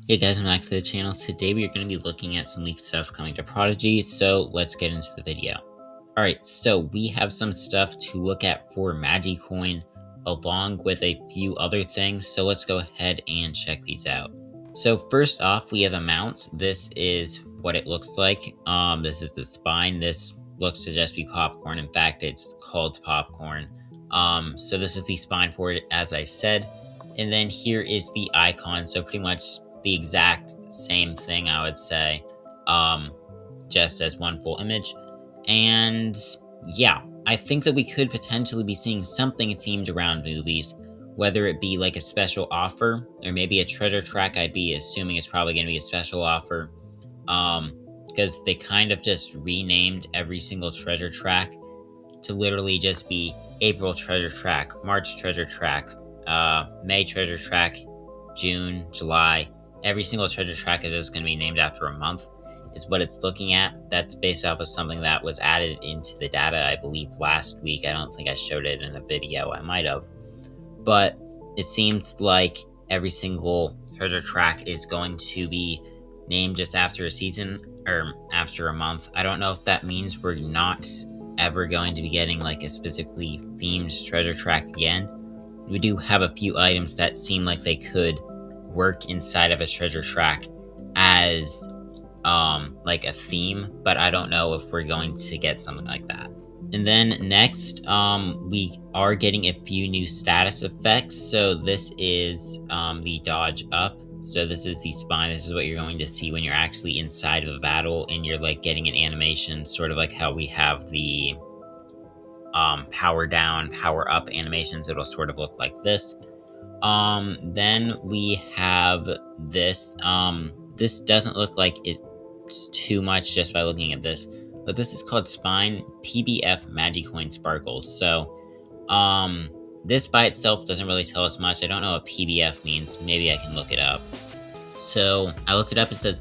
Hey guys, I'm back to the channel. Today we are going to be looking at some leaked stuff coming to Prodigy, so let's get into the video. Alright, so we have some stuff to look at for Magicoin, along with a few other things, so let's go ahead and check these out. So first off, we have a mount. This is what it looks like. This is the spine. This looks to just be popcorn. In fact, it's called popcorn. So this is the spine for it, as I said. And then here is the icon. So pretty much the exact same thing, I would say, just as one full image. And yeah, I think that we could potentially be seeing something themed around movies, whether it be like a special offer or maybe a treasure track. I'd be assuming it's probably going to be a special offer, because they kind of just renamed every single treasure track to literally just be April treasure track, March treasure track, May treasure track, June, July. Every single treasure track is just going to be named after a month, is what it's looking at. That's based off of something that was added into the data, I believe, last week. I don't think I showed it in a video. I might have. But it seems like every single treasure track is going to be named just after a season or after a month. I don't know if that means we're not ever going to be getting like a specifically themed treasure track again. We do have a few items that seem like they could work inside of a treasure track as like a theme, but I don't know if we're going to get something like that. And then next, we are getting a few new status effects. So this is the dodge up. So this is the spine. This is what you're going to see when you're actually inside of a battle and you're like getting an animation, sort of like how we have the power down, power up animations. It'll sort of look like this. Then we have this. This doesn't look like it's too much just by looking at this, but this is called Spine PBF Magicoin Sparkles. So, this by itself doesn't really tell us much. I don't know what PBF means. Maybe I can look it up. So I looked it up. It says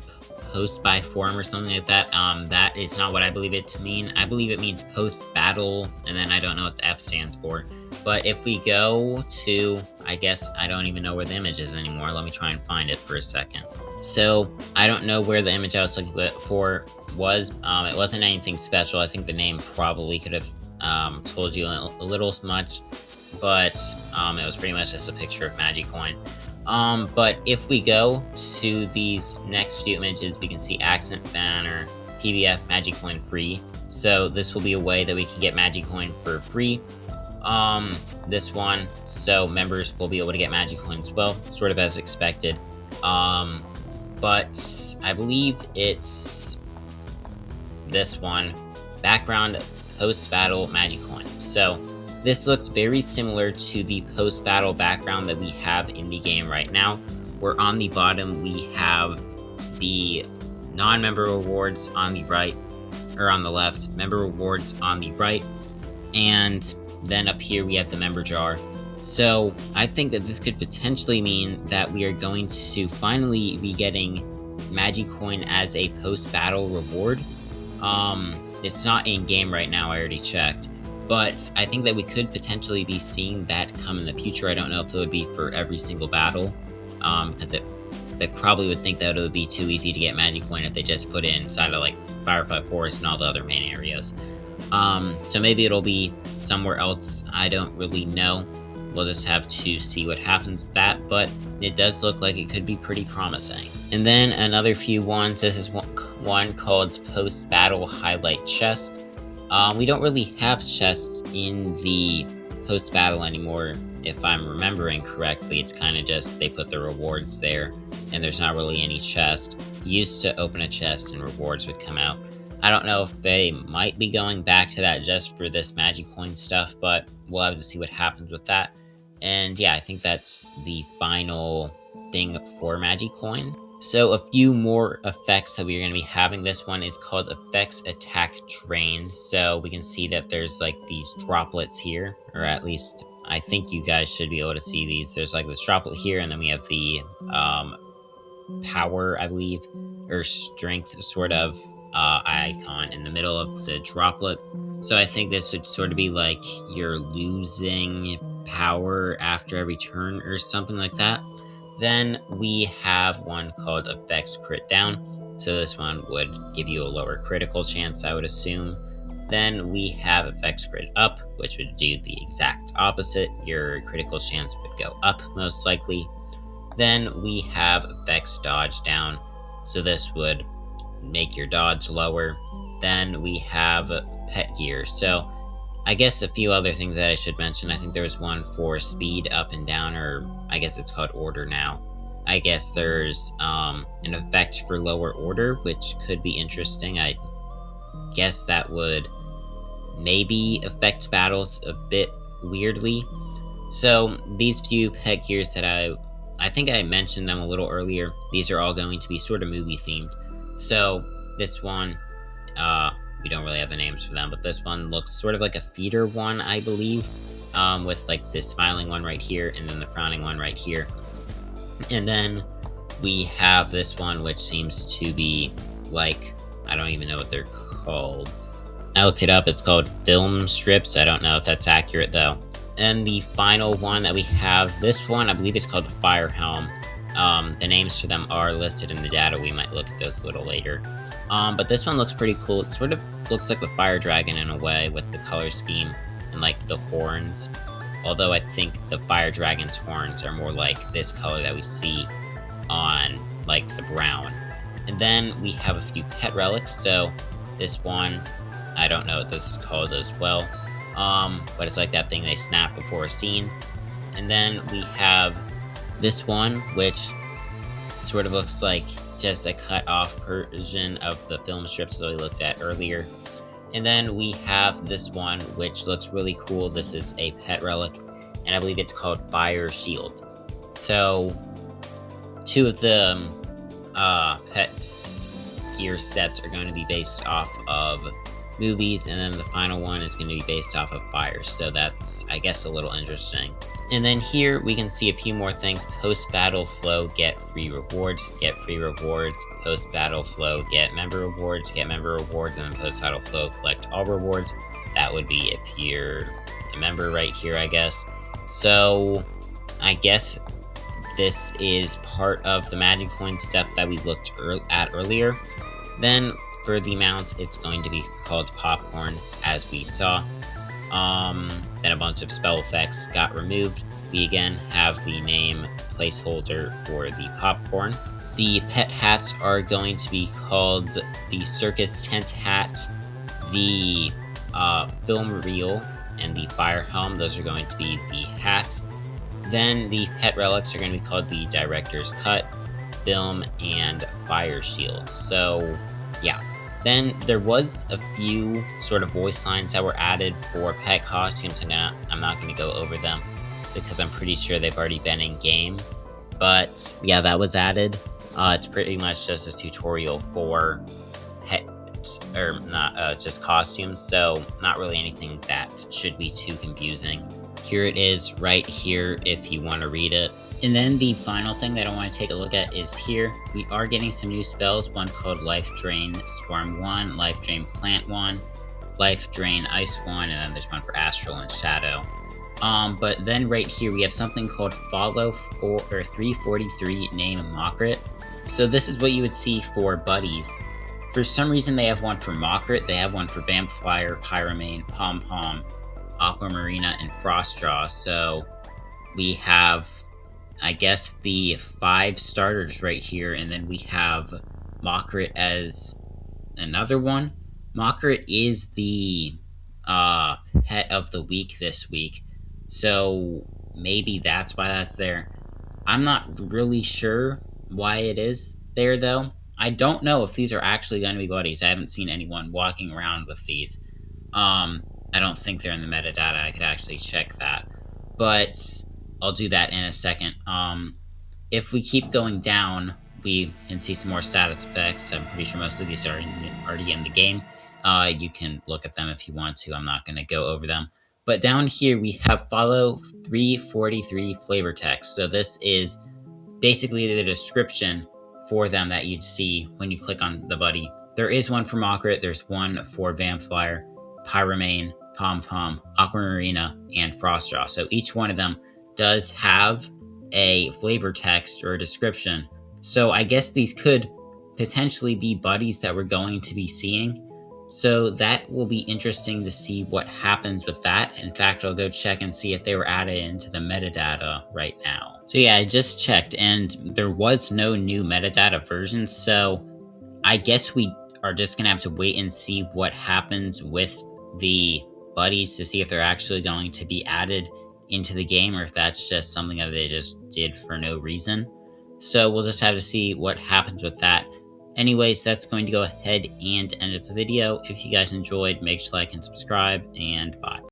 post by form or something like that. That is not what I believe it to mean. I believe it means post battle, and then I don't know what the F stands for. But if we go to, I guess I don't even know where the image is anymore. Let me try and find it for a second. So I don't know where the image I was looking for was. It wasn't anything special. I think the name probably could have told you a little much, but it was pretty much just a picture of Magicoin. But if we go to these next few images, we can see accent banner, PBF Magicoin free. So this will be a way that we can get Magicoin for free. This one, so members will be able to get Magicoin as well, sort of as expected. But I believe it's this one, background post-battle Magicoin. So this looks very similar to the post-battle background that we have in the game right now, where on the bottom we have the non-member rewards on the right, or on the left, member rewards on the right, and then up here we have the member jar. So I think that this could potentially mean that we are going to finally be getting Magicoin as a post-battle reward. It's not in-game right now, I already checked. But I think that we could potentially be seeing that come in the future. I don't know if it would be for every single battle, because they probably would think that it would be too easy to get Magicoin if they just put it inside of like Firefight Forest and all the other main areas. So maybe it'll be somewhere else. I don't really know. We'll just have to see what happens with that, but it does look like it could be pretty promising. And then another few ones. This is one called Post Battle Highlight Chest. We don't really have chests in the post battle anymore, if I'm remembering correctly. It's kind of just they put the rewards there, and there's not really any chest. Used to open a chest and rewards would come out. I don't know if they might be going back to that just for this Magicoin stuff, but we'll have to see what happens with that. And yeah, I think that's the final thing for Magicoin. So a few more effects that we're going to be having. This one is called Effects Attack Drain. So we can see that there's like these droplets here, or at least I think you guys should be able to see these. There's like this droplet here, and then we have the power, I believe, or strength sort of icon in the middle of the droplet. So I think this would sort of be like you're losing power after every turn or something like that. Then we have one called Effects Crit Down. So this one would give you a lower critical chance, I would assume. Then we have Effects Crit Up, which would do the exact opposite. Your critical chance would go up, most likely. Then we have Effects Dodge Down. So this would make your dodge lower. Then we have Pet Gear. So I guess a few other things that I should mention. I think there was one for speed up and down, or I guess it's called order now. I guess there's an effect for lower order, which could be interesting. I guess that would maybe affect battles a bit weirdly. So these few pet gears that I think I mentioned them a little earlier. These are all going to be sort of movie themed. So this one, we don't really have the names for them, but this one looks sort of like a feeder one, I believe, with like the smiling one right here and then the frowning one right here. And then we have this one, which seems to be like, I don't even know what they're called. I looked it up. It's called film strips. I don't know if that's accurate though. And the final one that we have, this one, I believe it's called the Fire Helm. The names for them are listed in the data. We might look at those a little later. But this one looks pretty cool. It sort of looks like the Fire Dragon in a way with the color scheme and like the horns. Although I think the Fire Dragon's horns are more like this color that we see on like the brown. And then we have a few pet relics. So this one, I don't know what this is called as well. But it's like that thing they snap before a scene. And then we have this one, which sort of looks like just a cut off version of the film strips that we looked at earlier. And then we have this one, which looks really cool. This is a pet relic, and I believe it's called Fire Shield. So two of the pet gear sets are going to be based off of movies, and then the final one is going to be based off of fire. So that's, I guess, a little interesting. And then here we can see a few more things. Post-battle flow, get free rewards. Get free rewards. Post-battle flow, get member rewards. Get member rewards. And then post-battle flow, collect all rewards. That would be if you're a member right here, I guess. So I guess this is part of the Magicoin stuff that we looked at earlier. Then for the mount, it's going to be called Popcorn, as we saw. Then a bunch of spell effects got removed. We again have the name placeholder for the Popcorn. The pet hats are going to be called the Circus Tent Hat, the Film Reel, and the Fire Helm. Those are going to be the hats. Then the pet relics are going to be called the Director's Cut, Film, and Fire Shield. So, yeah. Then there was a few sort of voice lines that were added for pet costumes, and I'm not going to go over them because I'm pretty sure they've already been in game. But yeah, that was added. It's pretty much just a tutorial for pets, or not just costumes, so not really anything that should be too confusing. Here it is right here if you want to read it. And then the final thing that I want to take a look at is here. We are getting some new spells, one called Life Drain Storm 1, Life Drain Plant 1, Life Drain Ice 1, and then there's one for Astral and Shadow. But then right here we have something called Follow 343 Name Mokrit. So this is what you would see for buddies. For some reason they have one for Mokrit, they have one for Vampflyer, Pyromane, Pom Pom, Aquamarina, and Frostdraw. So we have, I guess, the 5 starters right here, and then we have Mokrit as another one. Mokrit is the pet of the week this week, so maybe that's why that's there. I'm not really sure why it is there, though. I don't know if these are actually going to be buddies. I haven't seen anyone walking around with these. I don't think they're in the metadata. I could actually check that, but I'll do that in a second. If we keep going down, we can see some more status effects. I'm pretty sure most of these are already in the game. You can look at them if you want to. I'm not going to go over them. But down here, we have Follow 343 flavor text. So this is basically the description for them that you'd see when you click on the buddy. There is one for Mokrit. There's one for Vampflyer, Pyromane, Pom Pom, Aquamarina, and Frostdraw. So each one of them does have a flavor text or a description. So I guess these could potentially be buddies that we're going to be seeing. So that will be interesting to see what happens with that. In fact, I'll go check and see if they were added into the metadata right now. So yeah, I just checked and there was no new metadata version. So I guess we are just going to have to wait and see what happens with the buddies to see if they're actually going to be added into the game or if that's just something that they just did for no reason. So we'll just have to see what happens with that. Anyways, that's going to go ahead and end up the video. If you guys enjoyed, make sure to like and subscribe, and bye.